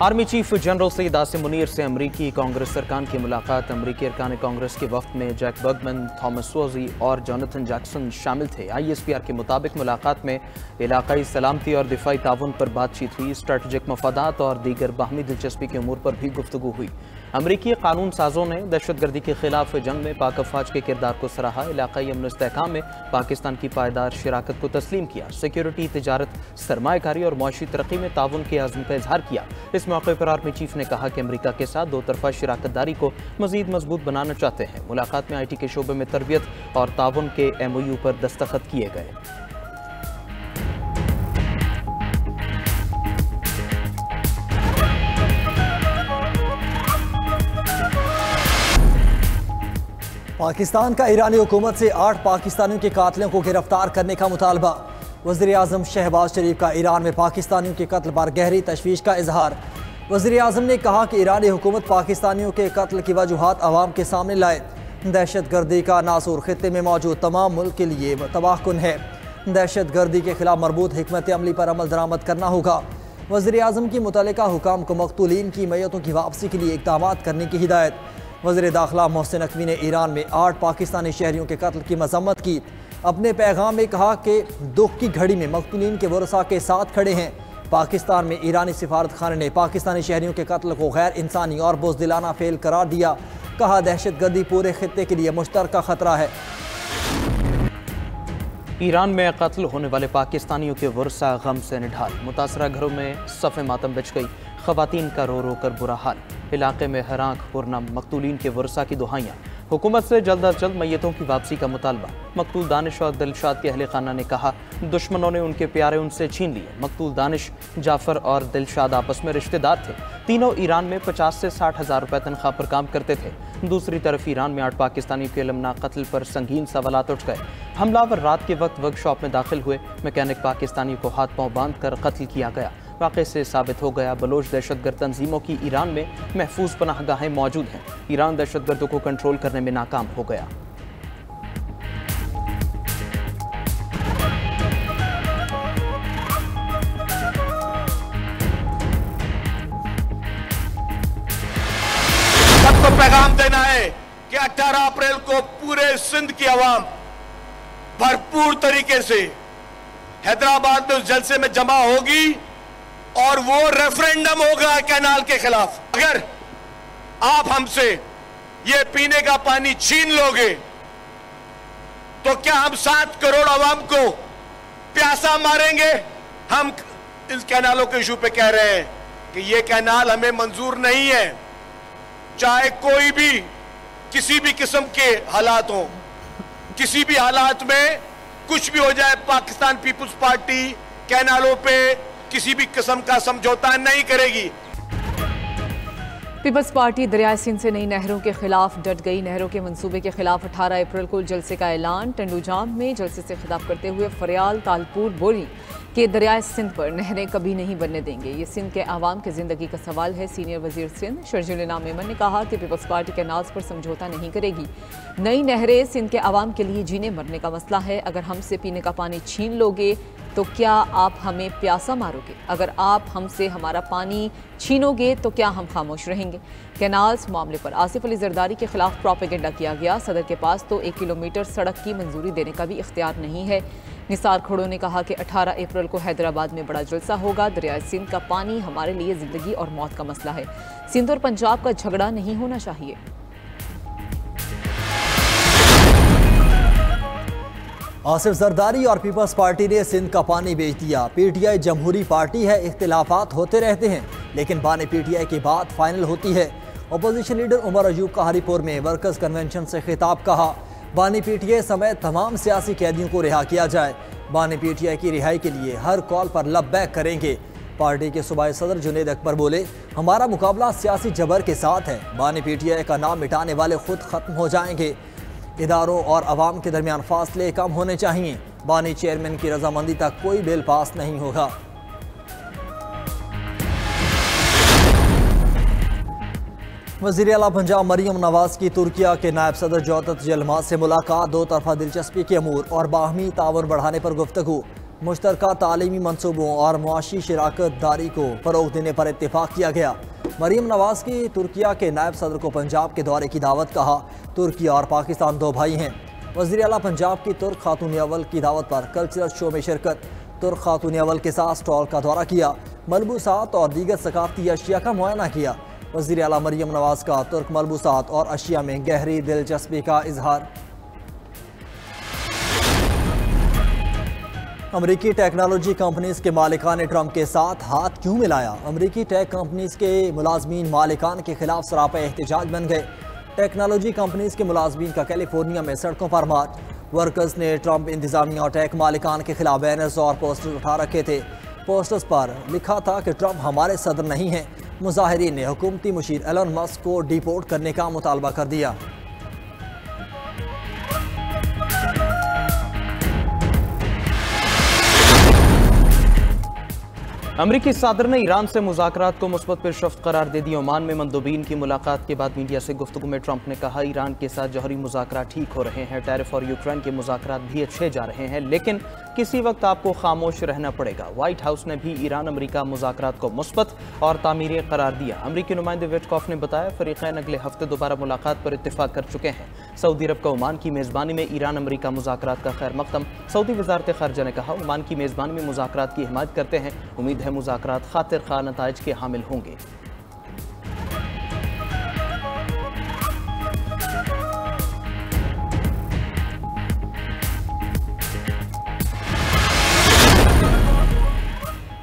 Army chief general Saeed Asim Munir से अमरीकी कांग्रेस अरकान की मुलाकात। अमरीकी अरकान कांग्रेस के वफ्द में जैक बर्गमैन, थॉमस वोजी और जोनाथन जैक्सन शामिल थे। ISPR के मुताबिक मुलाकात में इलाकाई सलामती और दिफाई ताउन पर बातचीत हुई। स्ट्रेटेजिक मफादात और दीगर बाहमी दिलचस्पी के उमूर पर भी गुफ्तगू हुई। अमरीकी कानून साजों ने दहशतगर्दी के खिलाफ जंग में पाक अफवाज के किरदार को सराहा। इलाकाई अमन इस्तेहकाम में पाकिस्तान की पायदार शिराकत को तस्लीम किया। सिक्योरिटी, तिजारत, सरमायाकारी और मुआशी तरक्की में ताउन के आज़म का इजहार किया। इस मौके पर आर्मी चीफ ने कहा कि अमरीका के साथ दो तरफा शिराकतदारी को मजीद मजबूत बनाना चाहते हैं। मुलाकात में IT के शोबे में तरबियत और ताउन के MOU पर दस्तखत किए गए। पाकिस्तान का ईरानी हुकूमत से 8 पाकिस्तानियों के कातलों को गिरफ्तार करने का मुतालबा। वज़ीर आज़म शहबाज शरीफ का ईरान में पाकिस्तानियों के कत्ल पर गहरी तशवीश का इजहार। वज़ीर आज़म ने कहा कि ईरानी हुकूमत पाकिस्तानियों के कत्ल की वजूहात अवाम के सामने लाए। दहशत गर्दी का नासूर खित्ते में मौजूद तमाम मुल्क के लिए तबाहकुन है। दहशत गर्दी के खिलाफ मरबूत हिकमत अमली पर अमल दरामद करना होगा। वज़ीर आज़म की मुतल्लिका हुकाम को मक़तूलीन की मैयतों की वापसी के लिए इक़दाम करने की हिदायत। वज़ीर दाखिला मोहसिन नकवी ने ईरान में 8 पाकिस्तानी शहरियों के कत्ल की मज़म्मत की। अपने पैगाम में कहा कि दुख की घड़ी में मक़तूलीन के वरसा के साथ खड़े हैं। पाकिस्तान में ईरानी सिफारत खाने ने पाकिस्तानी शहरियों के कत्ल को गैर इंसानी और बुज़दिलाना फेल करार दिया। कहा दहशत गर्दी पूरे खित्ते के लिए मुश्तरका खतरा है। ईरान में कत्ल होने वाले पाकिस्तानियों के वरसा गम से निढाल। मुतासरा घरों में सफ़े मातम बिछ गई। ख़वातीन का रो रो कर बुरा हाल। इलाके में हरांक पुरना मकतूलीन के वरसा की दुहाइयाँ। हुकूमत से जल्द अज जल्द मैयतों की वापसी का मुतालबा। मकतूल दानिश और दिलशाद के अहले खाना ने कहा दुश्मनों ने उनके प्यारे उनसे छीन लिए। मकतूल दानिश, जाफ़र और दिलशाद आपस में रिश्तेदार थे। तीनों ईरान में 50 से 60 हज़ार रुपये तनख्वाह पर काम करते थे। दूसरी तरफ ईरान में 8 पाकिस्तानियों के अलमनाक कत्ल पर संगीन सवालात उठ गए। हमलावर रात के वक्त वर्कशॉप में दाखिल हुए। मैकेनिक पाकिस्तानियों को हाथ पांव बांध कर कत्ल किया गया। वाक़े से साबित हो गया बलोच दहशतगर्द तंजीमों की ईरान में महफूज पनाहगाहें मौजूद हैं। ईरान दहशतगर्दों को कंट्रोल करने में नाकाम हो गया। सबको पैगाम देना है कि 18 अप्रैल को पूरे सिंध की आवाम भरपूर तरीके से हैदराबाद में उस जलसे में जमा होगी और वो रेफरेंडम होगा कैनाल के खिलाफ। अगर आप हमसे ये पीने का पानी छीन लोगे तो क्या हम 7 करोड़ आवाम को प्यासा मारेंगे? हम इस कैनालों के इशू पे कह रहे हैं कि ये कैनाल हमें मंजूर नहीं है। चाहे कोई भी किसी भी किस्म के हालात हो, किसी भी हालात में कुछ भी हो जाए, पाकिस्तान पीपुल्स पार्टी कैनालों पे किसी भी किस्म का समझौता नहीं करेगी। पीपल्स पार्टी दरियाए सिंध से नई नहरों के खिलाफ डट गई। नहरों के मंसूबे के खिलाफ 18 अप्रैल को जलसे का ऐलान। टंडूजाम में जलसे से खिताब करते हुए फरियाल, तालपुर, बोरी के दरियाए सिंध पर नहरें कभी नहीं बनने देंगे। ये सिंध के आवाम की जिंदगी का सवाल है। सीनियर वजीर सिंध शर्जील इनाम मेमन ने कहा कि पीपल्स पार्टी कैनाल्स पर समझौता नहीं करेगी। नई नहरें सिंध के आवाम के लिए जीने मरने का मसला है। अगर हमसे पीने का पानी छीन लोगे तो क्या आप हमें प्यासा मारोगे? अगर आप हमसे हमारा पानी छीनोगे तो क्या हम खामोश रहेंगे? कैनाल्स मामले पर आसिफ अली जरदारी के खिलाफ प्रोपेगेंडा किया गया। सदर के पास तो 1 किलोमीटर सड़क की मंजूरी देने का भी इख्तियार नहीं है। निसार खड़ो ने कहा कि 18 अप्रैल को हैदराबाद में बड़ा जलसा होगा। दरियाए सिंध का पानी हमारे लिए जिंदगी और मौत का मसला है। सिंध और पंजाब का झगड़ा नहीं होना चाहिए। आसिफ जरदारी और पीपल्स पार्टी ने सिंध का पानी बेच दिया। PTI जमहूरी पार्टी है, इख्तिलाफात होते रहते हैं लेकिन बाने PTI की बात फाइनल होती है। अपोजिशन लीडर उमर अयूब का हरीपुर में वर्कर्स कन्वेंशन से खिताब। कहा बानी PTI समेत तमाम सियासी कैदियों को रिहा किया जाए। बानी PTI की रिहाई के लिए हर कॉल पर लब्बैक करेंगे। पार्टी के सूबाई सदर जुनेद अकबर बोले हमारा मुकाबला सियासी जबर के साथ है। बानी PTI का नाम मिटाने वाले खुद खत्म हो जाएंगे। इदारों और अवाम के दरमियान फासले कम होने चाहिए। बानी चेयरमैन की रजामंदी तक कोई बिल पास नहीं होगा। वज़ीर आला पंजाब मरियम नवाज की तुर्किया के नायब सदर जौतत जलमा से मुलाकात। 2 तरफा दिलचस्पी के अमूर और बाहमी ताउन बढ़ाने पर गुफ्तगू। मुश्तरका तालीमी मनसूबों और मुआशी शराकत दारी को फ़रोग़ देने पर इत्तेफाक किया गया। मरीम नवाज़ की तुर्किया के नायब सदर को पंजाब के दौरे की दावत। कहा, तुर्किया और पाकिस्तान दो भाई हैं। वज़ीर आला पंजाब की तुर्क खातून अव्वल की दावत पर कल्चरल शो में शिरकत। तुर्क खातून अव्वल के साथ स्टॉल का दौरा किया। मलबूसात और दीगर सकाफ़ती अशिया का मुआयना किया। वज़ीर आला मरीम नवाज़ का तुर्क मलबूसात और अशिया में गहरी दिलचस्पी का इजहार। अमरीकी टेक्नोलॉजी कंपनीज के मालिकान ने ट्रंप के साथ हाथ क्यों मिलाया? अमरीकी टेक कंपनीज के मुलाजमीन मालिकान के खिलाफ सरापा एहतजाज बन गए। टेक्नोलॉजी कंपनीज के मुलाजमीन का कैलिफोर्निया में सड़कों पर मार्च। वर्कर्स ने ट्रंप इंतजामिया और टेक मालिकान के खिलाफ बैनर्स और पोस्टर्स उठा रखे थे। पोस्टर्स पर लिखा था कि ट्रंप हमारे सदर नहीं हैं। मुजाहिरीन ने हुकूमती मुशीर एलन मस्क को डिपोर्ट करने का मुतालबा कर दिया। अमरीकी सदर ने ईरान से मुज़ाकरात को मुस्बत पेशरफ्त करार दे दी। ओमान में मंदोबीन की मुलाकात के बाद मीडिया से गुफ्तगू में ट्रंप ने कहा, ईरान के साथ जौहरी मुज़ाकरात ठीक हो रहे हैं। टैरिफ और यूक्रेन के मुज़ाकरात भी अच्छे जा रहे हैं, लेकिन किसी वक्त आपको खामोश रहना पड़ेगा। व्हाइट हाउस ने भी ईरान अमरीका मुज़ाकरात को मुस्बत और तामीरी करार दिया। अमरीकी नुमाइंदे विटकॉफ ने बताया, फरीक़ैन अगले हफ्ते दोबारा मुलाकात पर इत्तेफाक कर चुके हैं। सऊदी अरब का ओमान की मेज़बानी में ईरान अमरीका मुज़ाकरात का खैर मकदम। सऊदी वज़ारत ख़ारिजा ने कहा, ओमान की मेज़बानी में मुज़ाकरात की हिमायत करते हैं। उम्मीद है मुज़ाकरात खातिर खा नताइज के हामिल होंगे।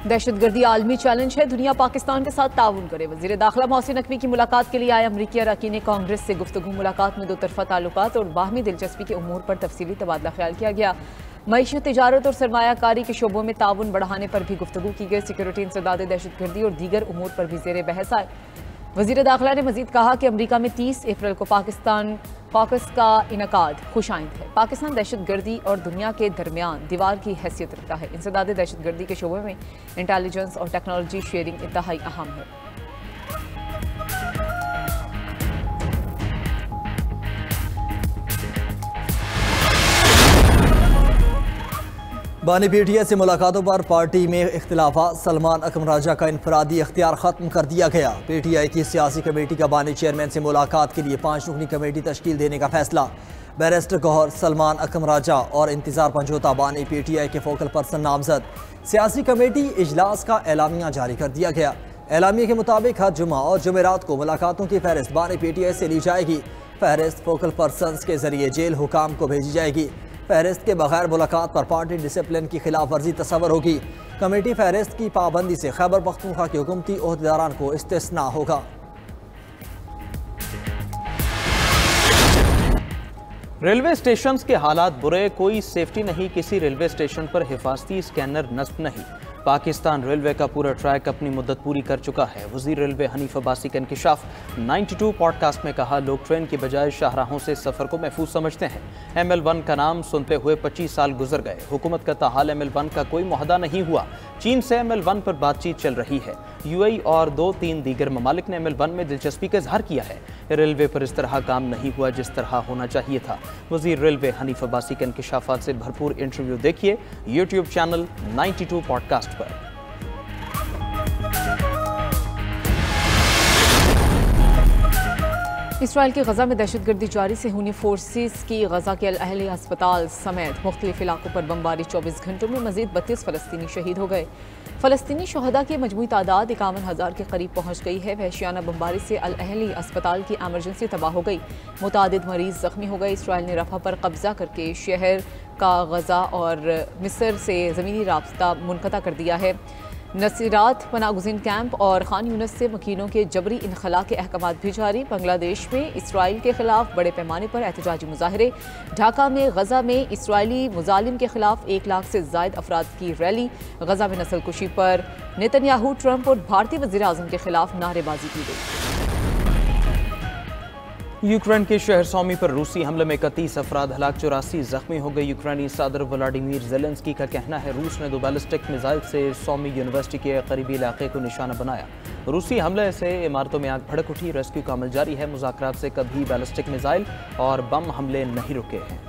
दहशतगर्दी आलमी चैलेंज है, दुनिया पाकिस्तान के साथ ताउन करे। वज़ीर दाखिला मोहसिन नकवी की मुलाकात के लिए आए अमरीकी अरकान कांग्रेस से गुफ्तगू। मुलाकात में दो तरफा ताल्लुकात और बाहमी दिलचस्पी के उमूर पर तफसीली तबादला ख्याल किया गया। मईशत, तिजारत और सरमायाकारी के शोबों में ताउन बढ़ाने पर भी गुफ्तगू की गई। सिक्योरिटी इंसदाद, दहशतगर्दी और दीगर उमूर पर भी ज़ेर बहस आए। वज़ीर दाखिला ने मजीद कहा कि अमरीका में 30 अप्रैल को पाकिस्तान कॉकस का इनकाद खुशाइंद है। पाकिस्तान दहशतगर्दी और दुनिया के दरमियान दीवार की हैसियत रखता है। इंसदाद दहशतगर्दी के शोबे में इंटेलिजेंस और टेक्नोलॉजी शेयरिंग इंतहाई अहम है। बानी पीटीआई से मुलाकातों पर पार्टी में इख्तिलाफात। सलमान अकरम राजा का इनफरादी इख्तियार ख़त्म कर दिया गया। पीटीआई की सियासी कमेटी का बानी चेयरमैन से मुलाकात के लिए 5 रुकनी कमेटी तश्कील देने का फैसला। बैरिस्टर गौहर, सलमान अकरम राजा और इंतजार पंजोता बानी पीटीआई के फोकल पर्सन नामजद। सियासी कमेटी इजलास का एलामिया जारी कर दिया गया। एलामिया के मुताबिक हर जुमा और जुमेरात को मुलाकातों की फहरिस्त बानी पीटीआई से ली जाएगी। फहरिस्त फोकल पर्सनस के जरिए जेल हुकाम को भेजी जाएगी। फहरिस्त के बगैर मुलाकात पर पार्टी डिसिप्लिन की खिलाफ वर्जी तस्वर होगी। कमेटी फहरिस्त की पाबंदी से खैबर पख्तूनख्वा के हुकूमती ओहदेदारान को इस्तिस्ना होगा। रेलवे स्टेशन के हालात बुरे, कोई सेफ्टी नहीं, किसी रेलवे स्टेशन पर हिफाजती स्कैनर नस्ब नहीं। पाकिस्तान रेलवे का पूरा ट्रैक अपनी मुद्दत पूरी कर चुका है। वज़ीर रेलवे हनीफ अब्बासी का इंकिशाफ। 92 पॉडकास्ट में कहा, लोग ट्रेन की बजाय शाहराहों से सफ़र को महफूज समझते हैं। ML1 का नाम सुनते हुए 25 साल गुजर गए। हुकूमत का ताहाल ML1 का कोई मुआहदा नहीं हुआ। चीन से ML1 पर बातचीत चल रही है। UAE और 2-3 दीगर ममालिक ने ML1 में दिलचस्पी का इजहार किया है। रेलवे पर इस तरह काम नहीं हुआ जिस तरह होना चाहिए था। वज़ीर रेलवे हनीफ अब्बासी के इंकिशाफात से भरपूर इंटरव्यू देखिए YouTube चैनल 92 पॉडकास्ट पर। इसराइल की गजा में दहशतगर्दी जारी से हुनी फोर्सेस की गजा के अल अहली अस्पताल समेत मुख्तलिफ इलाकों पर बमबारी। 24 घंटों में मजीद 32 फ़लस्तीनी शहीद हो गए। फ़लस्तीनी शहदा की मजमूई तादाद 51,000 के करीब पहुँच गई है। वहशियाना बमबारी से अल अहली अस्पताल की एमरजेंसी तबाह हो गई। मुतादिद मरीज ज़ख्मी हो गए। इसराइल ने रफ़ा पर कब्जा करके शहर का गजा और मिस्र से ज़मीनी राब्ता मुनक़ता कर दिया है। नसीरात पनागुज़ीन कैंप और खान यूनिस से मकीनों के जबरी इनखला के अहकामात भी जारी। बांग्लादेश में इसराइल के खिलाफ बड़े पैमाने पर एहतजाजी मुजाहरे। ढाका में गजा में इसराइली मुजालिम के खिलाफ 1 लाख से ज़ायद अफराद की रैली। गजा में नस्लकुशी पर नेतन्याहू, ट्रंप और भारतीय वज़ीर आज़म के खिलाफ नारेबाजी की गई। यूक्रेन के शहर सोमी पर रूसी हमले में 31 अफराद हलाक, 84 जख्मी हो गए। यूक्रेनी सदर व्लादिमीर ज़ेलेंस्की का कहना है, रूस ने 2 बैलिस्टिक मिसाइल से सोमी यूनिवर्सिटी के करीबी इलाके को निशाना बनाया। रूसी हमले से इमारतों में आग भड़क उठी। रेस्क्यू का अमल जारी है। मुज़ाकरात से कभी बैलिस्टिक मिसाइल और बम हमले नहीं रुके हैं।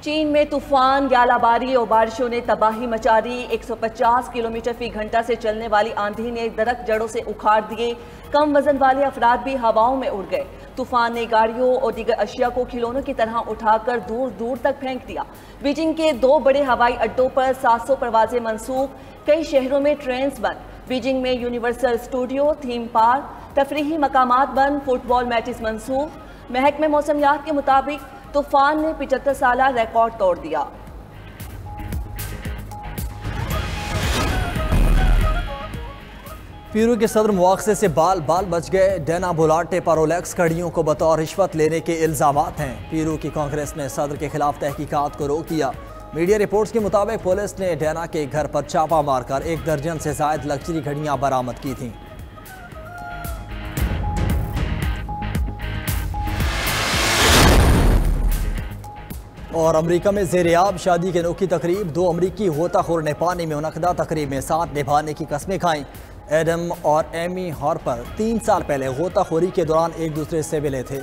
चीन में तूफान, ग्यालाबारी और बारिशों ने तबाही मचा दी। 150 किलोमीटर फी घंटा से चलने वाली आंधी ने दरख्त जड़ों से उखाड़ दिए। कम वजन वाले अफराद भी हवाओं में उड़ गए। तूफान ने गाड़ियों और दीगर अशिया को खिलौनों की तरह उठाकर दूर दूर तक फेंक दिया। बीजिंग के 2 बड़े हवाई अड्डों पर 700 परवाजें मनसूख, कई शहरों में ट्रेन बंद। बीजिंग में यूनिवर्सल स्टूडियो, थीम पार्क, तफरीही मकामात बंद, फुटबॉल मैचेस मनसूख। महकमे मौसमियात के मुताबिक तूफान ने 75 साला रिकॉर्ड तोड़ दिया। पीरू के सदर मुआवजे से बाल बाल बच गए। डेना बुलाटे पर रोलेक्स घड़ियों को बतौर रिश्वत लेने के इल्जामात हैं। पीरू की कांग्रेस ने सदर के खिलाफ तहकीकात को रोक दिया। मीडिया रिपोर्ट्स के मुताबिक पुलिस ने डेना के घर पर छापा मारकर 1 दर्जन से जायद लग्जरी घड़ियां बरामद की थीं। और अमेरिका में ज़ेर-ए-आब शादी की अनोखी तकरीब। 2 अमरीकी गोताखोर ने पानी में मुनक़दा तकरीब में साथ निभाने की कस्में खाईं। एडम और एमी हार्पर 3 साल पहले गोताखोरी के दौरान एक दूसरे से मिले थे।